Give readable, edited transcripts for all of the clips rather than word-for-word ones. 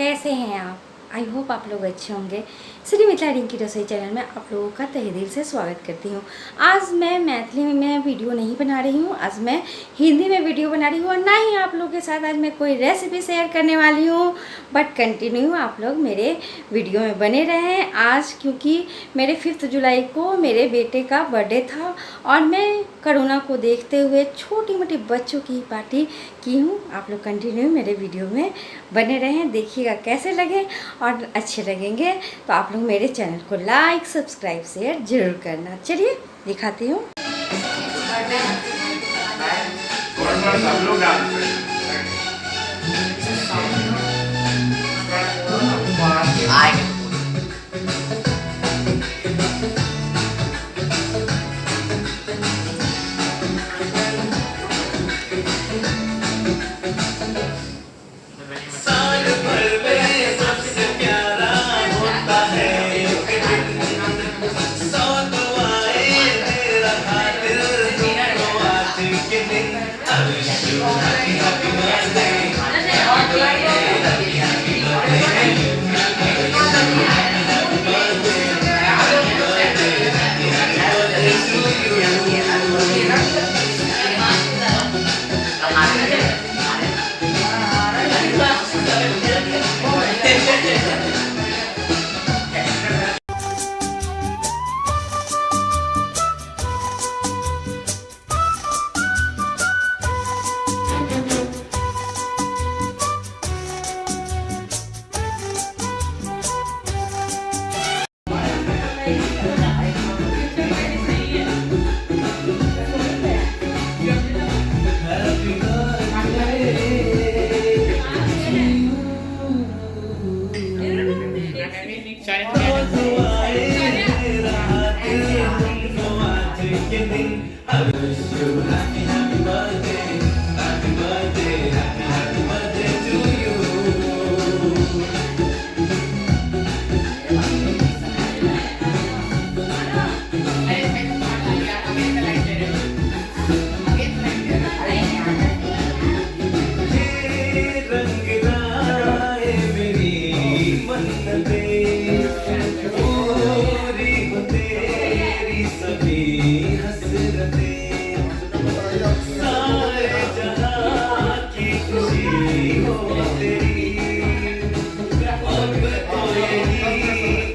कैसे हैं आप? आई होप आप लोग अच्छे होंगे। श्री मिथिला रिंकी रसोई चैनल में आप लोगों का तहे दिल से स्वागत करती हूँ। आज मैं मैथिली में वीडियो नहीं बना रही हूँ, आज मैं हिंदी में वीडियो बना रही हूँ और ना ही आप लोगों के साथ आज मैं कोई रेसिपी शेयर करने वाली हूँ। बट कंटिन्यू आप लोग मेरे वीडियो में बने रहें। आज क्योंकि मेरे 5 जुलाई को मेरे बेटे का बर्थडे था और मैं कोरोना को देखते हुए छोटी मोटी बच्चों की पार्टी की हूँ। आप लोग कंटिन्यू मेरे वीडियो में बने रहें, देखिएगा कैसे लगे और अच्छे लगेंगे तो आप लोग मेरे चैनल को लाइक सब्सक्राइब शेयर जरूर करना। चलिए दिखाती हूँ।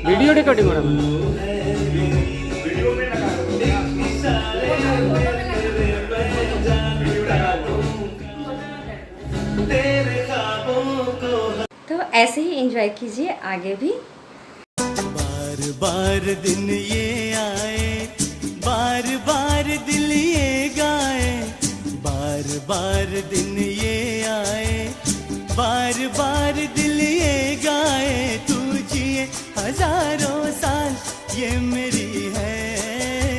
वीडियो रिकॉर्डिंग हो रहा तो ऐसे ही एंजॉय कीजिए आगे भी। बार बार दिन ये आए, बार बार दिल ये गाए, बार बार दिन ये आए, बार बार दिल ये गाए, तू जिए हजारों साल ये मेरी है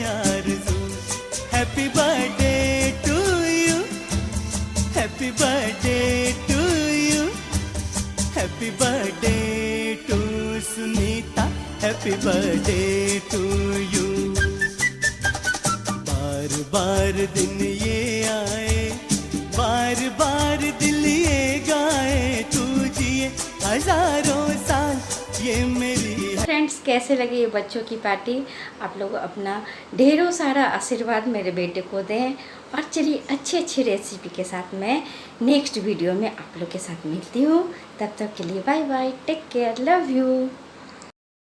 आरज़ू। Happy birthday to you, happy birthday to you, happy birthday to Sunita, happy birthday to you. बार बार दिन ये आए, बार बार दिल ये गाए, तू जिए हजारों साल ये मेरी है। फ्रेंड्स कैसे लगे ये बच्चों की पार्टी? आप लोग अपना ढेरों सारा आशीर्वाद मेरे बेटे को दें और चलिए अच्छी अच्छी रेसिपी के साथ मैं नेक्स्ट वीडियो में आप लोग के साथ मिलती हूँ। तब तक के लिए bye bye, take care, love you.